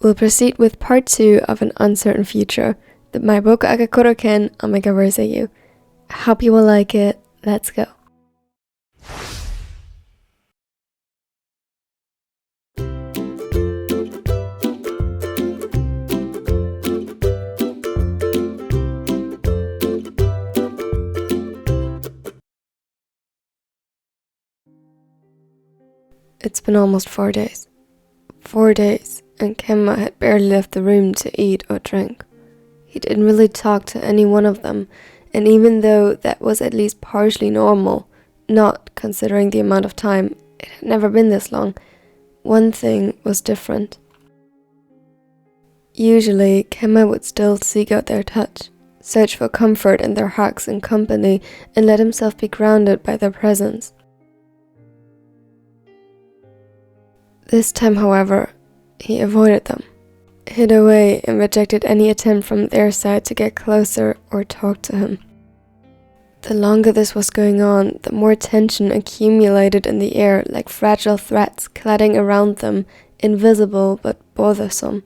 We'll proceed with part 2 of An Uncertain Future, the My BokuAkaKuroKen Omega Haikyuu. I hope you will like it. Let's go. It's been almost 4 days. 4 days, and Kenma had barely left the room to eat or drink. He didn't really talk to any one of them, and even though that was at least partially normal, not considering the amount of time, it had never been this long, one thing was different. Usually, Kenma would still seek out their touch, search for comfort in their hugs and company, and let himself be grounded by their presence. This time, however, he avoided them, hid away and rejected any attempt from their side to get closer or talk to him. The longer this was going on, the more tension accumulated in the air like fragile threads cladding around them, invisible but bothersome,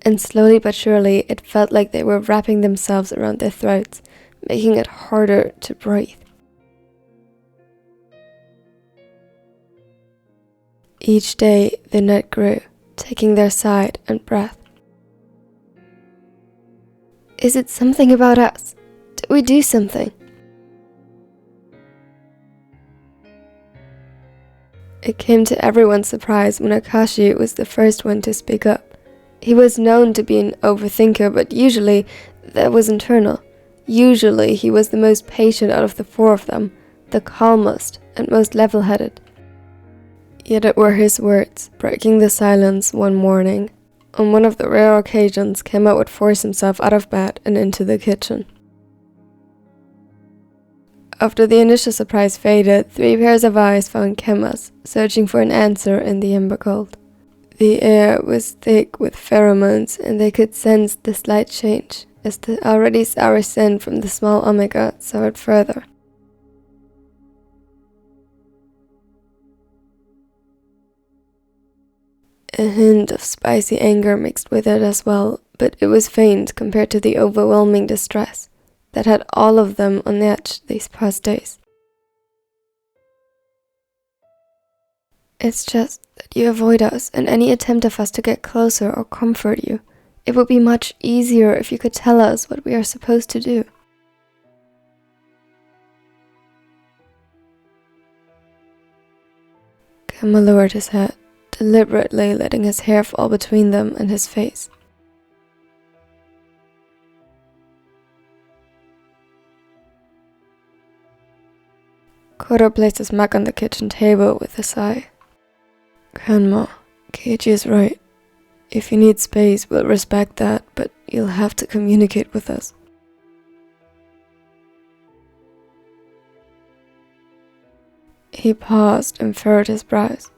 and slowly but surely it felt like they were wrapping themselves around their throats, making it harder to breathe. Each day, the net grew, taking their side and breath. Is it something about us? Did we do something? It came to everyone's surprise when Akashi was the first one to speak up. He was known to be an overthinker, but usually that was internal. Usually he was the most patient out of the four of them, the calmest and most level-headed. Yet it were his words, breaking the silence one morning. On one of the rare occasions, Kenma would force himself out of bed and into the kitchen. After the initial surprise faded, 3 pairs of eyes found Kenma's, searching for an answer in the ember cold. The air was thick with pheromones, and they could sense the slight change, as the already sour scent from the small omega soured further. A hint of spicy anger mixed with it as well, but it was faint compared to the overwhelming distress that had all of them on edge these past days. It's just that you avoid us and any attempt of us to get closer or comfort you. It would be much easier if you could tell us what we are supposed to do. Kenma lowered his head, deliberately letting his hair fall between them and his face. Koro placed his mug on the kitchen table with a sigh. Kenma, Keiji is right. If you need space, we'll respect that, but you'll have to communicate with us. He paused and furrowed his brows.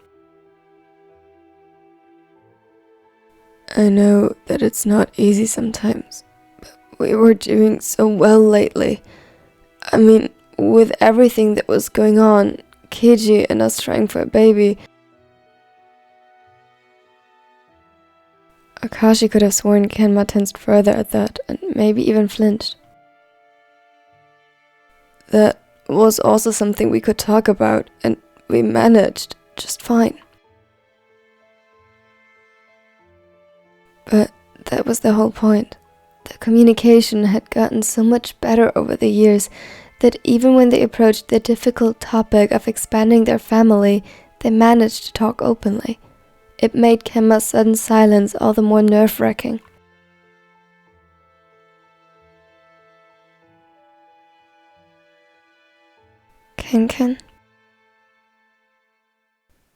I know that it's not easy sometimes, but we were doing so well lately. I mean, with everything that was going on, Keiji and us trying for a baby. Akashi could have sworn Kenma tensed further at that, and maybe even flinched. That was also something we could talk about, and we managed just fine. But that was the whole point. The communication had gotten so much better over the years that even when they approached the difficult topic of expanding their family, they managed to talk openly. It made Kenma's sudden silence all the more nerve-wracking. Ken?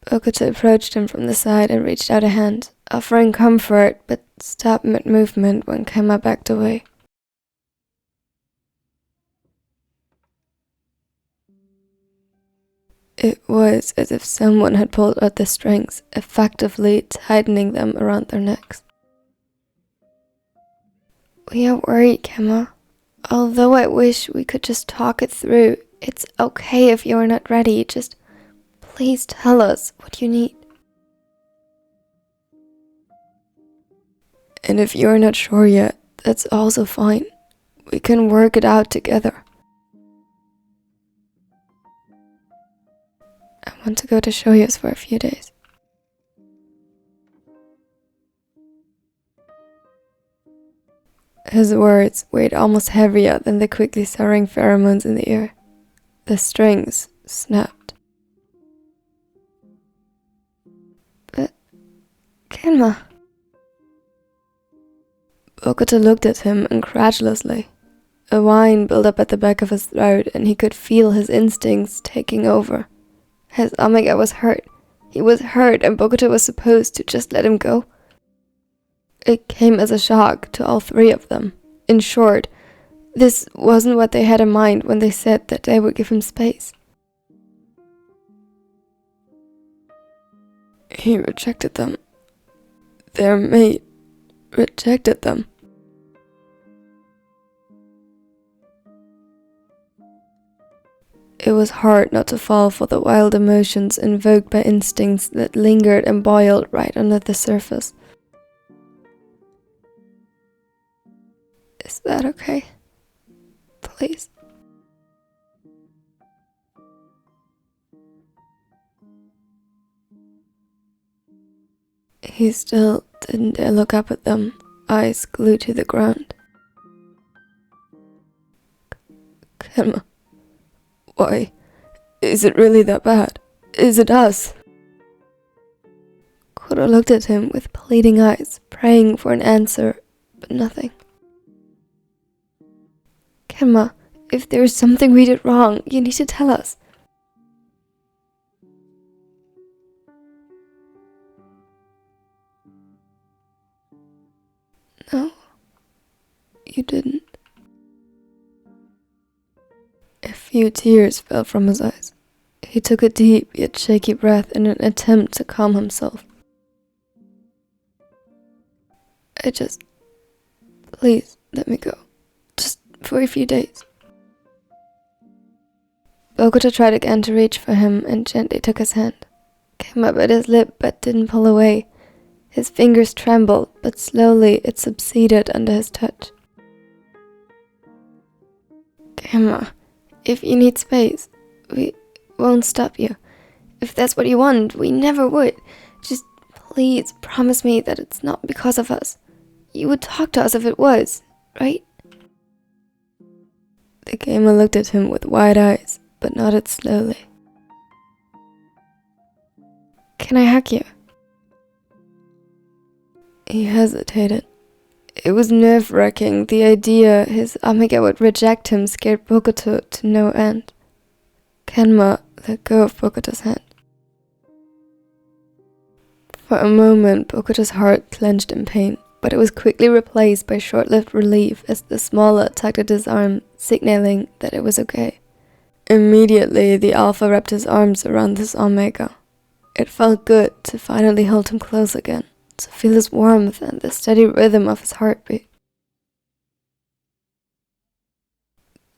Bokuto approached him from the side and reached out a hand, offering comfort, but stopped mid-movement when Kenma backed away. It was as if someone had pulled out the strings, effectively tightening them around their necks. We are worried, Kenma. Although I wish we could just talk it through, it's okay if you are not ready, just please tell us what you need. And if you're not sure yet, that's also fine. We can work it out together. I want to go to Shoya's for a few days. His words weighed almost heavier than the quickly soaring pheromones in the air. The strings snapped. But, Kenma. Bokuto looked at him incredulously. A whine built up at the back of his throat, and he could feel his instincts taking over. His omega was hurt. He was hurt, and Bokuto was supposed to just let him go. It came as a shock to all three of them. In short, this wasn't what they had in mind when they said that they would give him space. He rejected them. Their mate rejected them. It was hard not to fall for the wild emotions invoked by instincts that lingered and boiled right under the surface. Is that okay? Please. He still didn't dare look up at them, eyes glued to the ground. Kenma, why? Is it really that bad? Is it us? Kuro looked at him with pleading eyes, praying for an answer, but nothing. Kenma, if there's something we did wrong, you need to tell us. No, you didn't. A few tears fell from his eyes. He took a deep yet shaky breath in an attempt to calm himself. Please let me go. Just for a few days. Bokuto tried again to reach for him and gently took his hand. Came up at his lip but didn't pull away. His fingers trembled, but slowly it subsided under his touch. Kenma, if you need space, we won't stop you. If that's what you want, we never would. Just please promise me that it's not because of us. You would talk to us if it was, right? The gamer looked at him with wide eyes, but nodded slowly. Can I hug you? He hesitated. It was nerve-wracking. The idea his Omega would reject him scared Bokuto to no end. Kenma let go of Bokuto's hand. For a moment, Bokuto's heart clenched in pain, but it was quickly replaced by short-lived relief as the smaller tugged at his arm, signaling that it was okay. Immediately, the Alpha wrapped his arms around his Omega. It felt good to finally hold him close again, to feel his warmth and the steady rhythm of his heartbeat.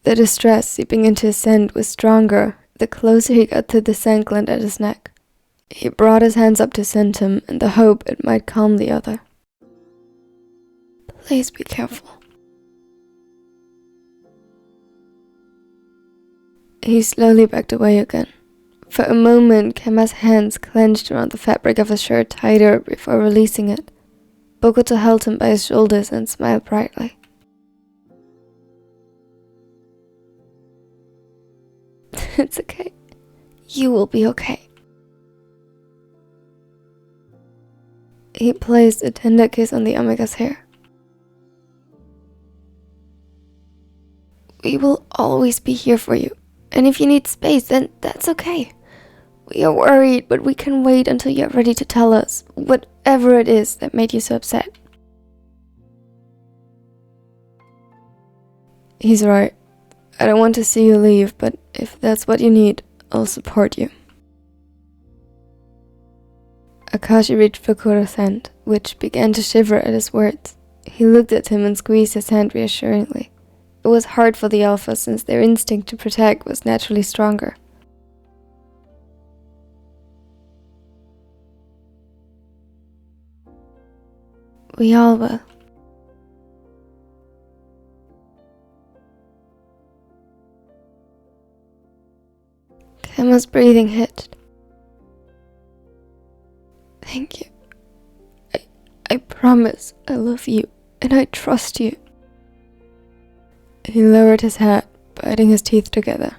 The distress seeping into his scent was stronger the closer he got to the scent gland at his neck. He brought his hands up to scent him in the hope it might calm the other. Please be careful. He slowly backed away again. For a moment, Kenma's hands clenched around the fabric of his shirt tighter before releasing it. Bokuto held him by his shoulders and smiled brightly. It's okay. You will be okay. He placed a tender kiss on the Omega's hair. We will always be here for you. And if you need space, then that's okay. We are worried, but we can wait until you're ready to tell us whatever it is that made you so upset. He's right. I don't want to see you leave, but if that's what you need, I'll support you. Akashi reached for Kuro's hand, which began to shiver at his words. He looked at him and squeezed his hand reassuringly. It was hard for the Alpha since their instinct to protect was naturally stronger. We all will. Kenma's breathing hitched. Thank you. I promise I love you and I trust you. He lowered his head, biting his teeth together.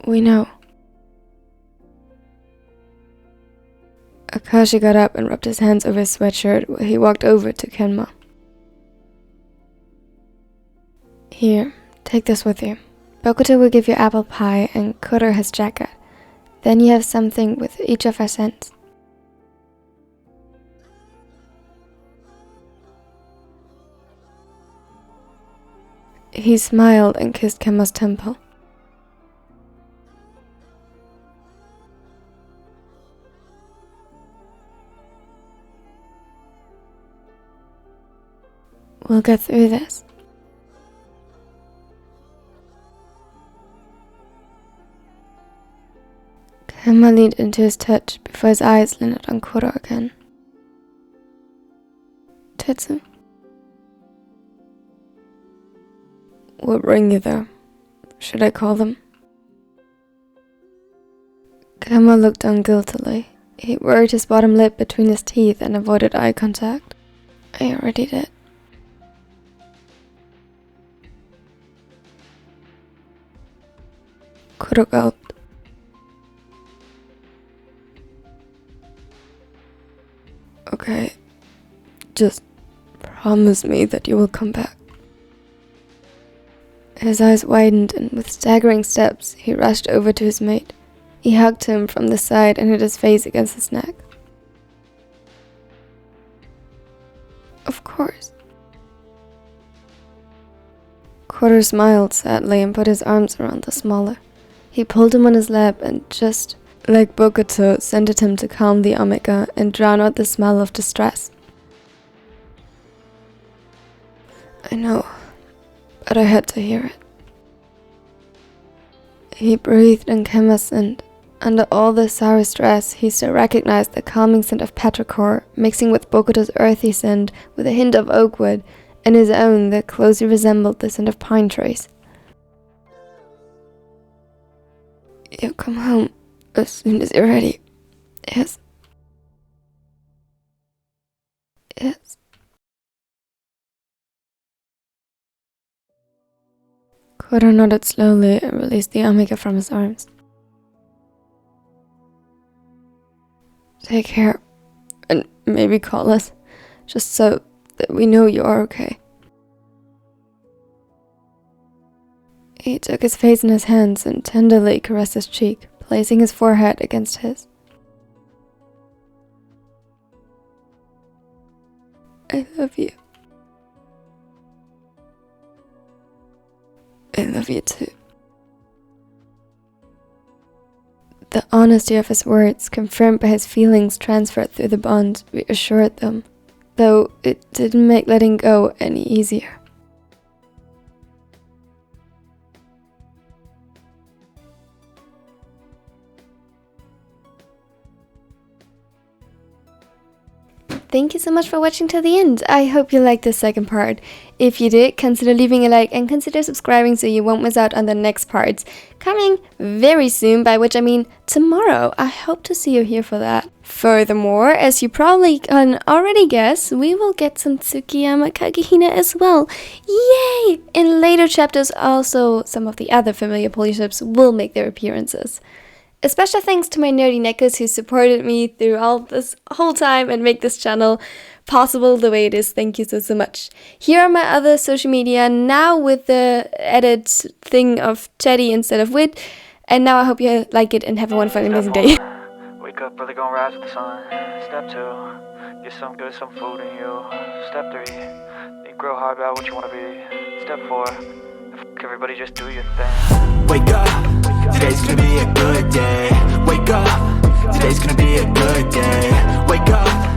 We know. Akashi got up and rubbed his hands over his sweatshirt while he walked over to Kenma. Here, take this with you. Bokuto will give you apple pie and Kuro his jacket. Then you have something with each of our scents. He smiled and kissed Kenma's temple. We'll get through this. Kenma leaned into his touch before his eyes landed on Kuro again. Tetsu. We'll bring you there. Should I call them? Kenma looked down guiltily. He worried his bottom lip between his teeth and avoided eye contact. I already did. Kuro gulped. Okay, just promise me that you will come back. His eyes widened and with staggering steps he rushed over to his mate. He hugged him from the side and hid his face against his neck. Of course. Kuro smiled sadly and put his arms around the smaller. He pulled him on his lap and just like Bokuto scented him to calm the omega and drown out the smell of distress. I know, but I had to hear it. He breathed in Kenma's scent. Under all the sour stress, he still recognized the calming scent of petrichor, mixing with Bokuto's earthy scent with a hint of oak wood, and his own that closely resembled the scent of pine trees. You'll come home as soon as you're ready. Yes. Yes. Kuro nodded slowly and released the omega from his arms. Take care, and maybe call us, just so that we know you are okay. He took his face in his hands and tenderly caressed his cheek, placing his forehead against his. I love you. I love you too. The honesty of his words, confirmed by his feelings transferred through the bond, reassured them, though it didn't make letting go any easier. Thank you so much for watching till the end. I hope you liked this second part. If you did, consider leaving a like and consider subscribing so you won't miss out on the next parts. Coming very soon, by which I mean tomorrow. I hope to see you here for that. Furthermore, as you probably can already guess, we will get some Tsukiyama Kagehina as well. Yay! In later chapters also, some of the other familiar polyships will make their appearances. A special thanks to my nerdy neckers who supported me through all this whole time and make this channel possible the way it is. Thank you so much. Here are my other social media now with the added thing of chatty instead of wit. And now I hope you like it and have a wonderful and amazing day. Wake up, really gonna rise with the sun. Step 2, get some good, some food in you. Step 3, think real hard about what you wanna be. Step 4, everybody just do your thing. Wake up, today's gonna be a good day. Wake up, today's gonna be a good day. Wake up.